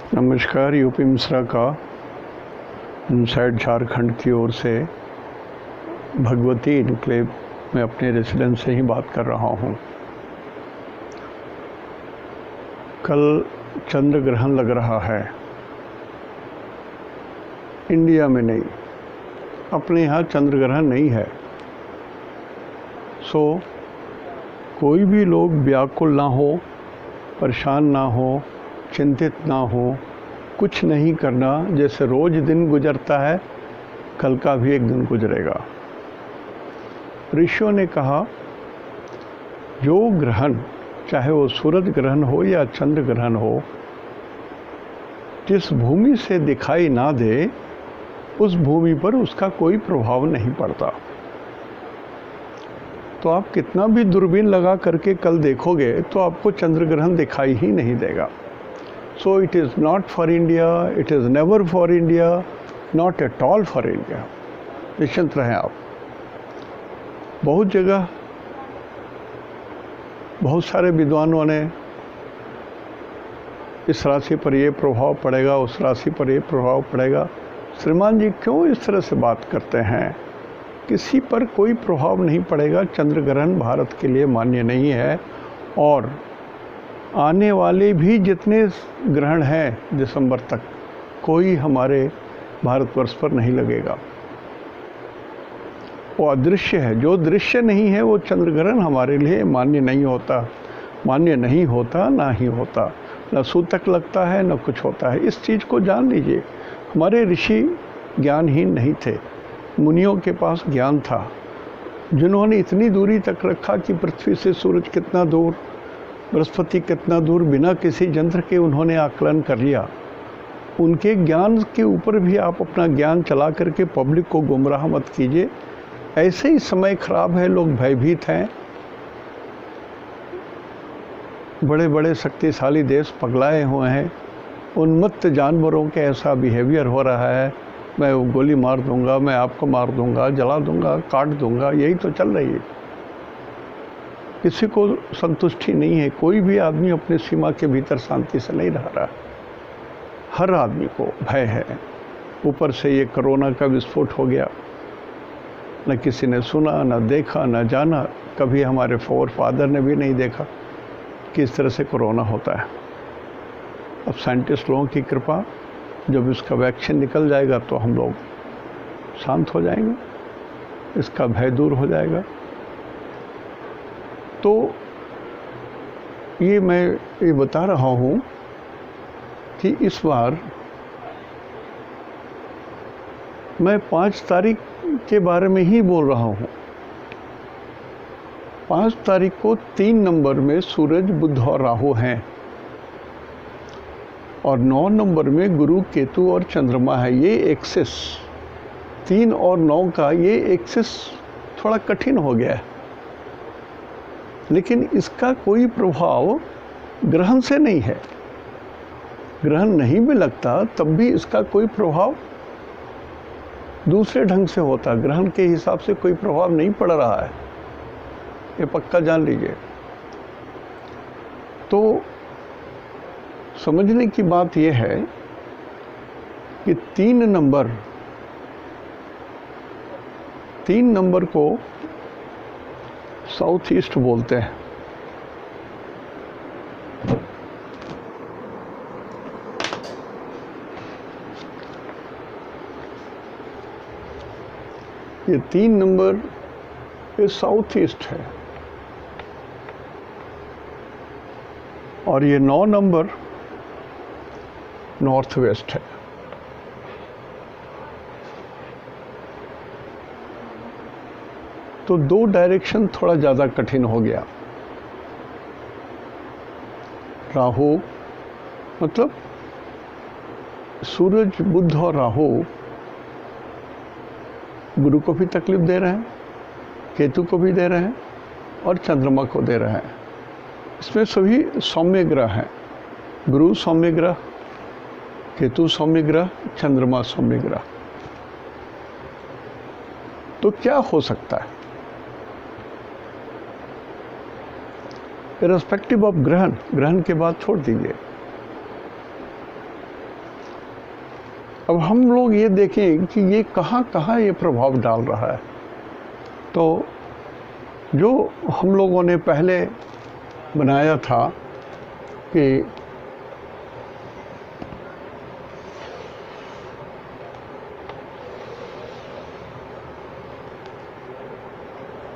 नमस्कार। यूपी मिश्रा का इनसाइड झारखंड की ओर से भगवती इनक्लेव में अपने रेसिडेंस से ही बात कर रहा हूँ। कल चंद्र ग्रहण लग रहा है। इंडिया में नहीं, अपने यहाँ चंद्र ग्रहण नहीं है। सो कोई भी लोग व्याकुल ना हो, परेशान ना हो, चिंतित ना हो, कुछ नहीं करना। जैसे रोज दिन गुजरता है, कल का भी एक दिन गुजरेगा। ऋषियों ने कहा, जो ग्रहण, चाहे वो सूरज ग्रहण हो या चंद्र ग्रहण हो, जिस भूमि से दिखाई ना दे, उस भूमि पर उसका कोई प्रभाव नहीं पड़ता। तो आप कितना भी दूरबीन लगा करके कल देखोगे तो आपको चंद्र ग्रहण दिखाई ही नहीं देगा। So it is not for India, it is never for India, not at all for India. निश्चिंत रहें आप। बहुत जगह बहुत सारे विद्वानों ने इस राशि पर ये प्रभाव पड़ेगा, उस राशि पर ये प्रभाव पड़ेगा। श्रीमान जी क्यों इस तरह से बात करते हैं? किसी पर कोई प्रभाव नहीं पड़ेगा। चंद्र ग्रहण भारत के लिए मान्य नहीं है, और आने वाले भी जितने ग्रहण हैं दिसंबर तक, कोई हमारे भारतवर्ष पर नहीं लगेगा। वो अदृश्य है। जो दृश्य नहीं है वो चंद्र ग्रहण हमारे लिए मान्य नहीं होता। मान्य नहीं होता, ना ही होता, न सूतक लगता है, न कुछ होता है। इस चीज़ को जान लीजिए। हमारे ऋषि ज्ञानहीन नहीं थे। मुनियों के पास ज्ञान था, जिन्होंने इतनी दूरी तक रखा कि पृथ्वी से सूरज कितना दूर, बृहस्पति कितना दूर, बिना किसी यंत्र के उन्होंने आकलन कर लिया। उनके ज्ञान के ऊपर भी आप अपना ज्ञान चला करके पब्लिक को गुमराह मत कीजिए। ऐसे ही समय खराब है, लोग भयभीत हैं। बड़े बड़े शक्तिशाली देश पगलाए हुए हैं। उन्मत्त जानवरों के ऐसा बिहेवियर हो रहा है, मैं वो गोली मार दूंगा, मैं आपको मार दूंगा, जला दूंगा, काट दूंगा, यही तो चल रही है। किसी को संतुष्टि नहीं है। कोई भी आदमी अपनी सीमा के भीतर शांति से नहीं रह रहा। हर आदमी को भय है। ऊपर से ये कोरोना का विस्फोट हो गया, न किसी ने सुना, न देखा, न जाना। कभी हमारे फादर ने भी नहीं देखा कि इस तरह से कोरोना होता है। अब साइंटिस्ट लोगों की कृपा, जब इसका वैक्सीन निकल जाएगा तो हम लोग शांत हो जाएंगे, इसका भय दूर हो जाएगा। तो ये मैं ये बता रहा हूँ कि इस बार मैं 5 तारीख के बारे में ही बोल रहा हूँ। 5 तारीख को 3 नंबर में सूरज, बुध और राहु हैं, और 9 नंबर में गुरु, केतु और चंद्रमा है। ये एक्सिस 3 और 9 का ये एक्सिस थोड़ा कठिन हो गया है, लेकिन इसका कोई प्रभाव ग्रहण से नहीं है। ग्रहण नहीं भी लगता तब भी इसका कोई प्रभाव दूसरे ढंग से होता। ग्रहण के हिसाब से कोई प्रभाव नहीं पड़ रहा है, ये पक्का जान लीजिए। तो समझने की बात यह है कि 3 नंबर को साउथ ईस्ट बोलते हैं। ये 3 नंबर ये साउथ ईस्ट है, और ये 9 नंबर नॉर्थ वेस्ट है। तो 2 डायरेक्शन थोड़ा ज़्यादा कठिन हो गया। राहु मतलब सूरज, बुध और राहु गुरु को भी तकलीफ दे रहे हैं, केतु को भी दे रहे हैं, और चंद्रमा को दे रहे हैं। इसमें सभी सौम्य ग्रह हैं। गुरु सौम्य ग्रह, केतु सौम्य ग्रह, चंद्रमा सौम्य ग्रह। तो क्या हो सकता है? इररिस्पेक्टिव ऑफ ग्रहण, ग्रहण के बाद छोड़ दीजिए। अब हम लोग ये देखें कि ये कहाँ कहाँ ये प्रभाव डाल रहा है। तो जो हम लोगों ने पहले बनाया था कि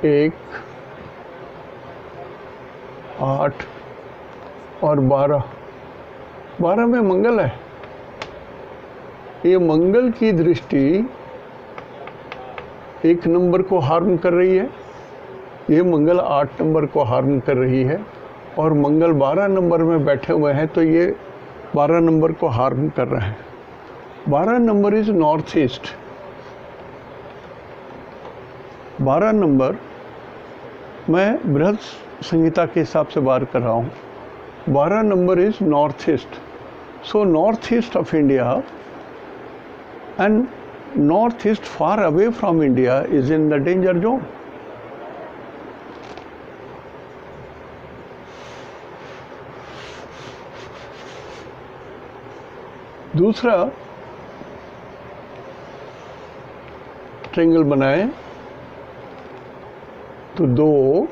एक, 8 और 12 में मंगल है। ये मंगल की दृष्टि 1 नंबर को हार्म कर रही है, ये मंगल 8 नंबर को हार्म कर रही है, और मंगल 12 नंबर में बैठे हुए हैं तो ये 12 नंबर को हार्म कर रहे हैं। 12 number is north east. 12 number मैं बृहद संहिता के हिसाब से बात कर रहा हूँ। 12 number is north east. So north east of India and north east far away from India is in the danger zone. दूसरा ट्रायंगल बनाए तो 2,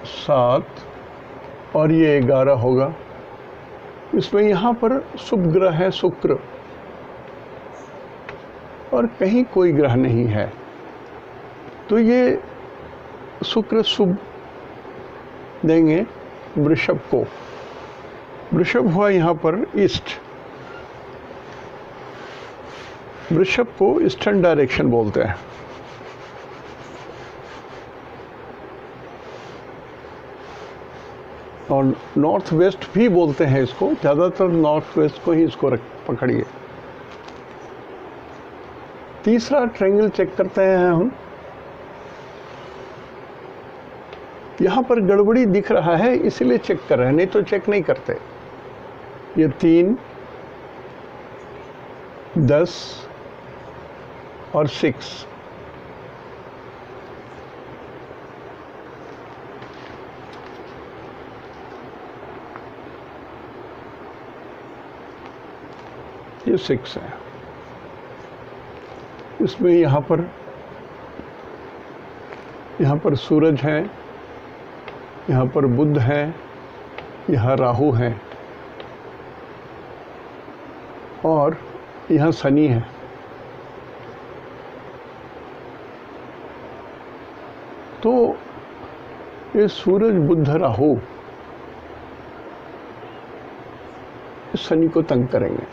7 और ये 11 होगा। इसमें यहाँ पर शुभ ग्रह है शुक्र, और कहीं कोई ग्रह नहीं है, तो ये शुक्र शुभ देंगे वृषभ को। वृषभ हुआ यहाँ पर ईस्ट। वृषभ को ईस्टर्न डायरेक्शन बोलते हैं। और नॉर्थ वेस्ट भी बोलते हैं इसको, ज़्यादातर नॉर्थ वेस्ट को ही इसको पकड़िए। तीसरा ट्रायंगल चेक करते हैं हम। यहाँ पर गड़बड़ी दिख रहा है इसलिए चेक कर रहे हैं, नहीं तो चेक नहीं करते। ये 3, 10 और 6। ये 6 है। इसमें यहाँ पर सूरज है, यहाँ पर बुध है, यहाँ राहु है, और यहाँ शनि है। तो ये सूरज बुध राहु शनि को तंग करेंगे।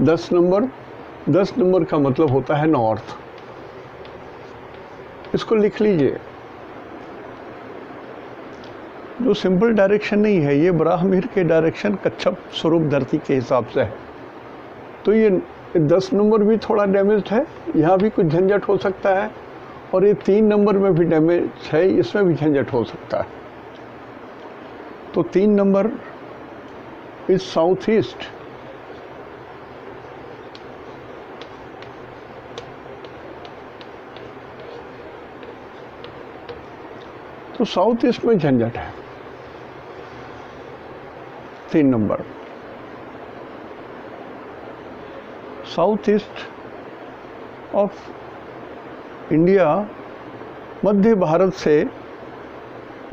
10 नंबर का मतलब होता है नॉर्थ। इसको लिख लीजिए। जो सिंपल डायरेक्शन नहीं है, ये ब्राह्मण के डायरेक्शन कच्छप स्वरूप धरती के हिसाब से है। तो ये 10 नंबर भी थोड़ा डैमेज्ड है, यहाँ भी कुछ झंझट हो सकता है, और ये 3 नंबर में भी डैमेज है, इसमें भी झंझट हो सकता है। तो 3 नंबर इज साउथ ईस्ट। तो साउथ ईस्ट में झंझट है। 3 number south east of India, मध्य भारत से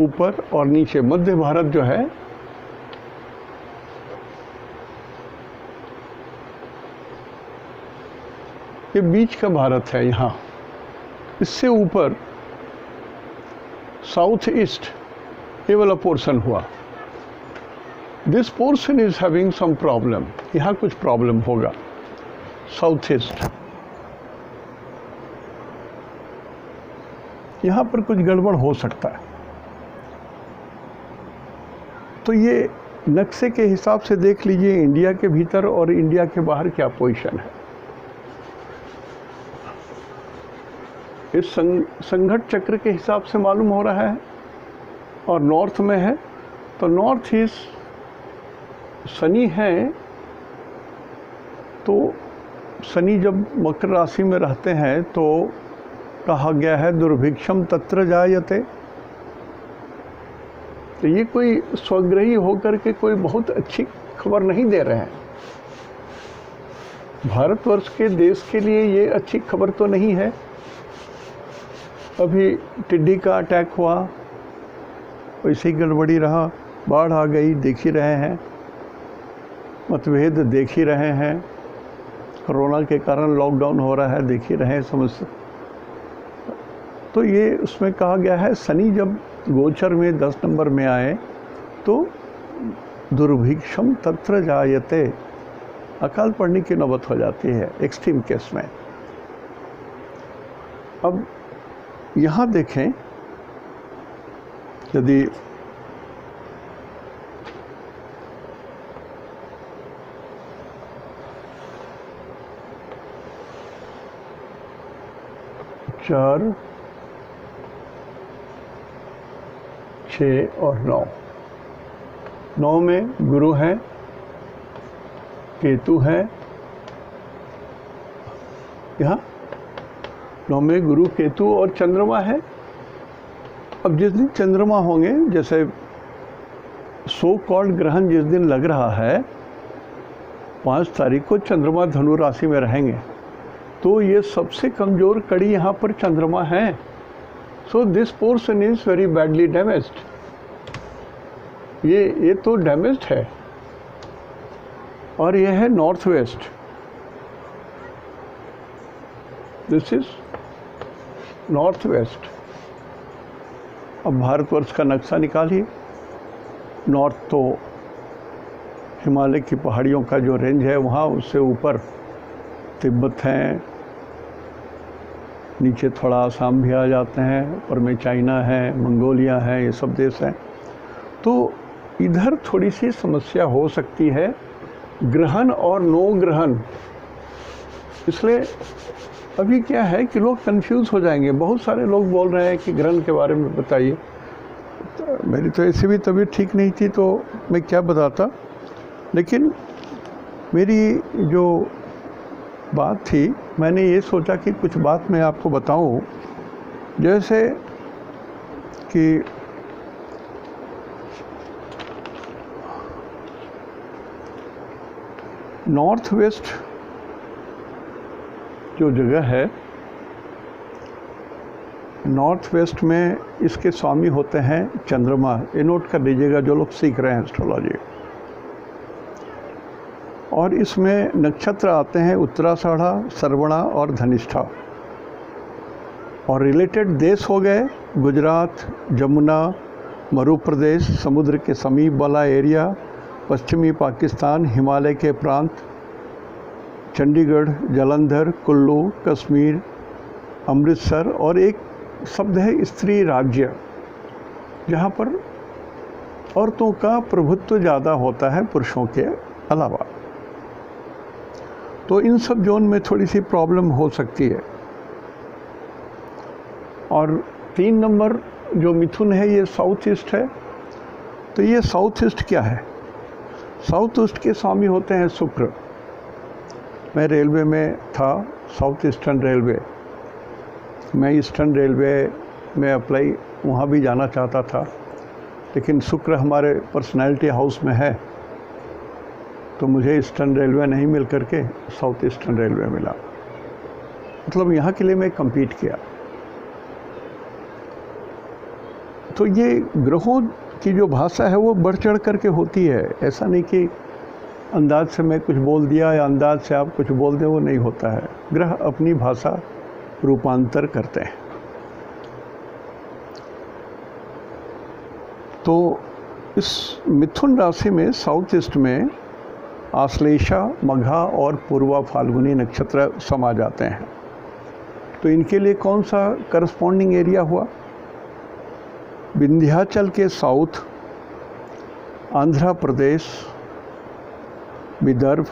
ऊपर और नीचे। मध्य भारत जो है ये बीच का भारत है, यहाँ इससे ऊपर साउथ ईस्ट ये वाला पोर्शन हुआ। This portion is having some problem. यहाँ कुछ प्रॉब्लम होगा। साउथ ईस्ट यहाँ पर कुछ गड़बड़ हो सकता है। तो ये नक्शे के हिसाब से देख लीजिए इंडिया के भीतर और इंडिया के बाहर क्या पोजीशन है। इस संघट चक्र के हिसाब से मालूम हो रहा है, और नॉर्थ में है तो नॉर्थ ईस्ट शनि है। तो शनि जब मकर राशि में रहते हैं तो कहा गया है दुर्भिक्षम तत्र जायते। तो ये कोई स्वग्रही होकर के कोई बहुत अच्छी खबर नहीं दे रहे हैं। भारतवर्ष के देश के लिए ये अच्छी खबर तो नहीं है। अभी टिड्डी का अटैक हुआ, वैसे ही गड़बड़ी रहा, बाढ़ आ गई, देख ही रहे हैं, मतभेद देख ही रहे हैं, कोरोना के कारण लॉकडाउन हो रहा है, देख ही रहे हैं समस्या। तो ये उसमें कहा गया है शनि जब गोचर में 10 नंबर में आए तो दुर्भिक्षम तत्र जायते, अकाल पड़ने की नौबत हो जाती है एक्सट्रीम केस में। अब यहाँ देखें, यदि चार, 6 और 9 में गुरु है, केतु है, यहाँ 9 में गुरु, केतु और चंद्रमा है। अब जिस दिन चंद्रमा होंगे, जैसे सो कॉल्ड ग्रहण जिस दिन लग रहा है 5 तारीख को चंद्रमा धनु राशि में रहेंगे, तो ये सबसे कमज़ोर कड़ी यहाँ पर चंद्रमा है। So this portion is very badly damaged. ये तो डैमेज्ड है, और यह है north west. This is north west. अब भारतवर्ष का नक्शा निकालिए। नॉर्थ तो हिमालय की पहाड़ियों का जो रेंज है वहाँ, उससे ऊपर तिब्बत है, नीचे थोड़ा आसाम भी आ जाते हैं, ऊपर में चाइना है, मंगोलिया है, ये सब देश हैं। तो इधर थोड़ी सी समस्या हो सकती है, ग्रहण और नो ग्रहण। इसलिए अभी क्या है कि लोग कंफ्यूज हो जाएंगे। बहुत सारे लोग बोल रहे हैं कि ग्रहण के बारे में बताइए। तो मेरी तो ऐसी भी तबीयत ठीक नहीं थी, तो मैं क्या बताता। लेकिन मेरी जो बात थी, मैंने ये सोचा कि कुछ बात मैं आपको बताऊं, जैसे कि नॉर्थ वेस्ट जो जगह है, नॉर्थ वेस्ट में इसके स्वामी होते हैं चंद्रमा। ये नोट कर लीजिएगा जो लोग सीख रहे हैं एस्ट्रोलॉजी। और इसमें नक्षत्र आते हैं उत्तराषाढ़ा, श्रवणा और धनिष्ठा। और रिलेटेड देश हो गए गुजरात, जमुना, मध्य प्रदेश, समुद्र के समीप वाला एरिया, पश्चिमी पाकिस्तान, हिमालय के प्रांत, चंडीगढ़, जालंधर, कुल्लू, कश्मीर, अमृतसर। और एक शब्द है स्त्री राज्य, जहाँ पर औरतों का प्रभुत्व ज़्यादा होता है पुरुषों के अलावा। तो इन सब जोन में थोड़ी सी प्रॉब्लम हो सकती है। और 3 नंबर जो मिथुन है, ये साउथ ईस्ट है। तो ये साउथ ईस्ट क्या है? साउथ ईस्ट के स्वामी होते हैं शुक्र। मैं रेलवे में था, साउथ ईस्टर्न रेलवे। मैं ईस्टर्न रेलवे में अप्लाई वहाँ भी जाना चाहता था, लेकिन शुक्र हमारे पर्सनैलिटी हाउस में है, तो मुझे ईस्टर्न रेलवे नहीं मिल करके साउथ ईस्टर्न रेलवे मिला। मतलब यहाँ के लिए मैं compete किया। तो ये ग्रहों की जो भाषा है वो बढ़ चढ़ करके होती है। ऐसा नहीं कि अंदाज से मैं कुछ बोल दिया या अंदाज से आप कुछ बोल दें, वो नहीं होता है। ग्रह अपनी भाषा रूपांतर करते हैं। तो इस मिथुन राशि में साउथ ईस्ट में आश्लेषा, मघा और पूर्वा फाल्गुनी नक्षत्र समा जाते हैं। तो इनके लिए कौन सा करस्पॉन्डिंग एरिया हुआ? विंध्याचल के साउथ, आंध्र प्रदेश, विदर्भ,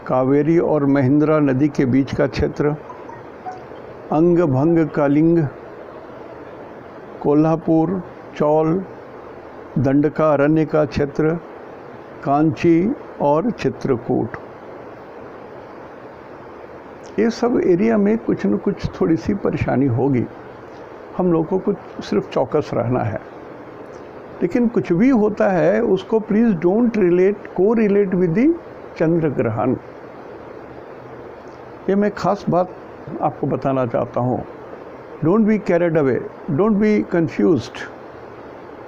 कावेरी और महेंद्रा नदी के बीच का क्षेत्र, अंग भंग कलिंग, कोल्हापुर, चौल, दंडका अरण्य का क्षेत्र, कांची और चित्रकूट। ये सब एरिया में कुछ न कुछ थोड़ी सी परेशानी होगी। हम लोगों को सिर्फ चौकस रहना है। लेकिन कुछ भी होता है उसको प्लीज़ डोंट रिलेट, को रिलेट विद द चंद्र ग्रहण। ये मैं ख़ास बात आपको बताना चाहता हूँ। Don't be carried away, don't be confused.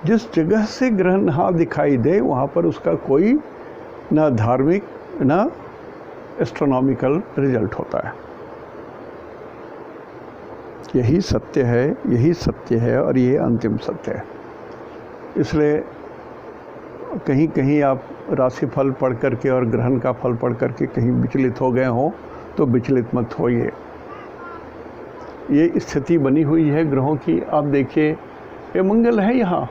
जिस जगह से ग्रह नहा दिखाई दे वहाँ पर उसका कोई ना धार्मिक ना एस्ट्रोनॉमिकल रिजल्ट होता है। यही सत्य है, यही सत्य है और ये अंतिम सत्य है। इसलिए कहीं कहीं आप राशिफल पढ़ करके और ग्रहण का फल पढ़ करके कहीं विचलित हो गए हों तो विचलित मत होइए। ये स्थिति बनी हुई है ग्रहों की। आप देखिए, ये मंगल है, यहाँ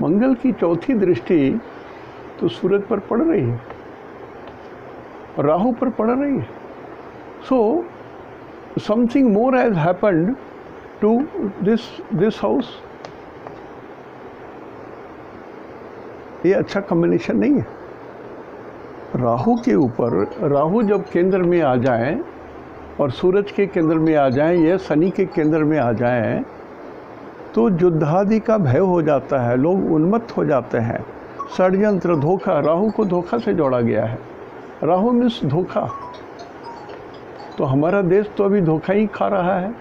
मंगल की चौथी दृष्टि तो सूरज पर पड़ रही है, राहु पर पड़ रही है। So something more has happened to this house. ये अच्छा कॉम्बिनेशन नहीं है। राहु के ऊपर, राहु जब केंद्र में आ जाए और सूरज के केंद्र में आ जाए या शनि के केंद्र में आ जाए तो युद्धादि का भय हो जाता है, लोग उन्मत्त हो जाते हैं। षड्यंत्र, धोखा, राहु को धोखा से जोड़ा गया है। राहु मीन्स धोखा। तो हमारा देश तो अभी धोखा ही खा रहा है।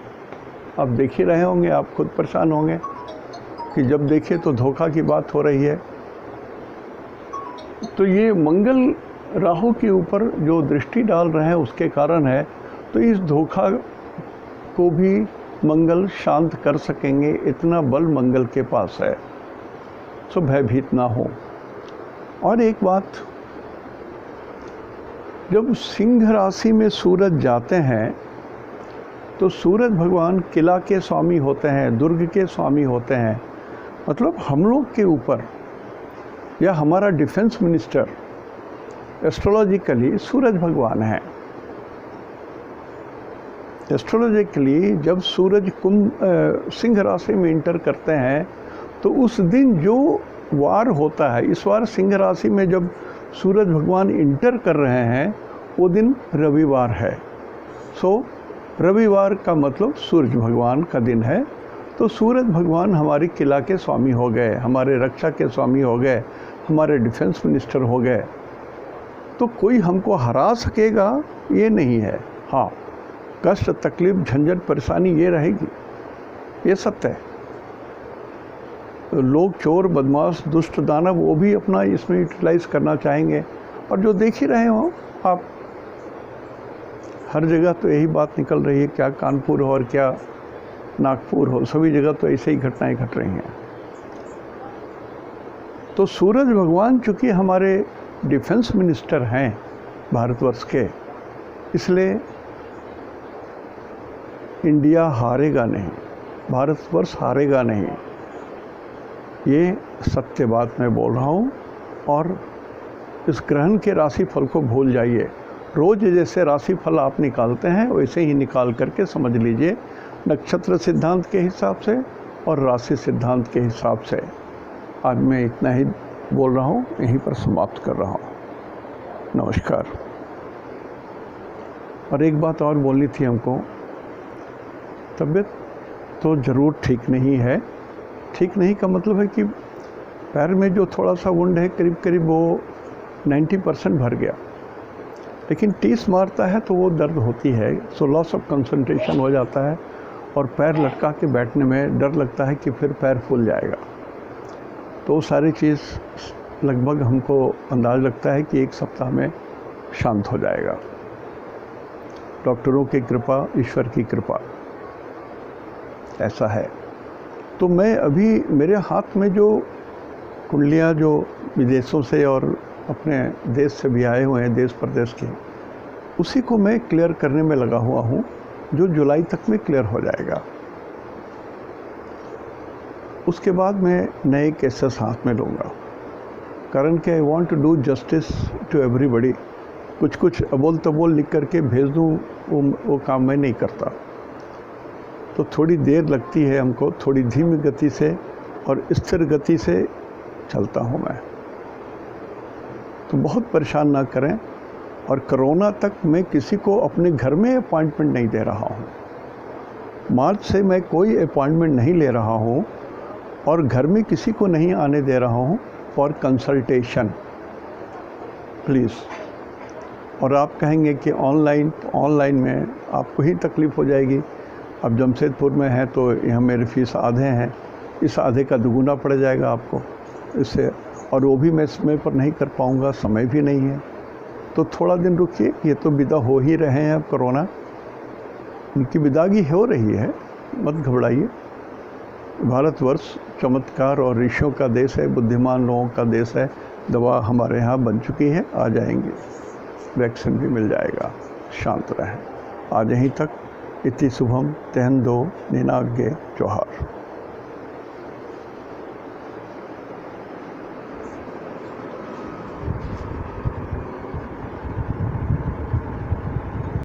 आप देख ही रहे होंगे, आप खुद परेशान होंगे कि जब देखें तो धोखा की बात हो रही है। तो ये मंगल राहु के ऊपर जो दृष्टि डाल रहे हैं उसके कारण है। तो इस धोखा को भी मंगल शांत कर सकेंगे, इतना बल मंगल के पास है। सो भयभीत ना हो। और एक बात, जब सिंह राशि में सूरज जाते हैं तो सूरज भगवान किला के स्वामी होते हैं, दुर्ग के स्वामी होते हैं। मतलब हम लोग के ऊपर या हमारा डिफेंस मिनिस्टर एस्ट्रोलॉजिकली सूरज भगवान है। एस्ट्रोलॉजिकली जब सूरज सिंह राशि में इंटर करते हैं तो उस दिन जो वार होता है, इस बार सिंह राशि में जब सूरज भगवान इंटर कर रहे हैं वो दिन रविवार है। सो रविवार का मतलब सूरज भगवान का दिन है। तो सूरज भगवान हमारी किला के स्वामी हो गए, हमारे रक्षा के स्वामी हो गए, हमारे डिफेंस मिनिस्टर हो गए। तो कोई हमको हरा सकेगा ये नहीं है। हाँ, कष्ट, तकलीफ, झंझट, परेशानी ये रहेगी, ये सत्य है। लोग, चोर, बदमाश, दुष्ट, दानव, वो भी अपना इसमें यूटिलाइज करना चाहेंगे। और जो देख ही रहे हो आप, हर जगह तो यही बात निकल रही है, क्या कानपुर हो और क्या नागपुर हो, सभी जगह तो ऐसे ही घटनाएं घट रही हैं। तो सूरज भगवान चूँकि हमारे डिफेंस मिनिस्टर हैं भारतवर्ष के, इसलिए इंडिया हारेगा नहीं, भारतवर्ष हारेगा नहीं। ये सत्य बात मैं बोल रहा हूँ। और इस ग्रहण के राशिफल को भूल जाइए। रोज़ जैसे राशिफल आप निकालते हैं वैसे ही निकाल करके समझ लीजिए, नक्षत्र सिद्धांत के हिसाब से और राशि सिद्धांत के हिसाब से। आज मैं इतना ही बोल रहा हूँ, यहीं पर समाप्त कर रहा हूँ। नमस्कार। और एक बात और बोलनी थी हमको, तबीयत तो ज़रूर ठीक नहीं है। ठीक नहीं का मतलब है कि पैर में जो थोड़ा सा वुंड है, करीब करीब वो 90% भर गया, लेकिन टीस मारता है तो वो दर्द होती है। सो लॉस ऑफ कंसंट्रेशन हो जाता है और पैर लटका के बैठने में डर लगता है कि फिर पैर फूल जाएगा। तो सारी चीज़ लगभग हमको अंदाज़ लगता है कि 1 सप्ताह में शांत हो जाएगा। डॉक्टरों की कृपा, ईश्वर की कृपा, ऐसा है। तो मैं अभी, मेरे हाथ में जो कुंडलियाँ जो विदेशों से और अपने देश से भी आए हुए हैं, देश प्रदेश के, उसी को मैं क्लियर करने में लगा हुआ हूँ, जो जुलाई तक में क्लियर हो जाएगा। उसके बाद मैं नए केसेस हाथ में लूँगा, कारण कि I want to do justice to everybody. कुछ कुछ अबोल तबोल लिख करके भेज दूँ, वो काम मैं नहीं करता। तो थोड़ी देर लगती है हमको, थोड़ी धीमी गति से और स्थिर गति से चलता हूँ मैं। तो बहुत परेशान ना करें। और कोरोना तक मैं किसी को अपने घर में अपॉइंटमेंट नहीं दे रहा हूँ। मार्च से मैं कोई अपॉइंटमेंट नहीं ले रहा हूँ और घर में किसी को नहीं आने दे रहा हूँ फॉर कंसल्टेशन। प्लीज़ और आप कहेंगे कि ऑनलाइन, तो ऑनलाइन में आपको ही तकलीफ़ हो जाएगी। अब जमशेदपुर में है तो यहाँ मेरी फ़ीस आधे हैं, इस आधे का दुगुना पड़ जाएगा आपको इससे, और वो भी मैं समय पर नहीं कर पाऊँगा, समय भी नहीं है। तो थोड़ा दिन रुकिए, ये तो विदा हो ही रहे हैं अब कोरोना, उनकी विदागी हो रही है, मत घबराइए। भारतवर्ष चमत्कार और ऋषियों का देश है, बुद्धिमान लोगों का देश है। दवा हमारे यहाँ बन चुकी है, आ जाएंगे, वैक्सीन भी मिल जाएगा, शांत रहें। आज यहीं तक। इति शुभम तेहन दो निनाग्य जोहार।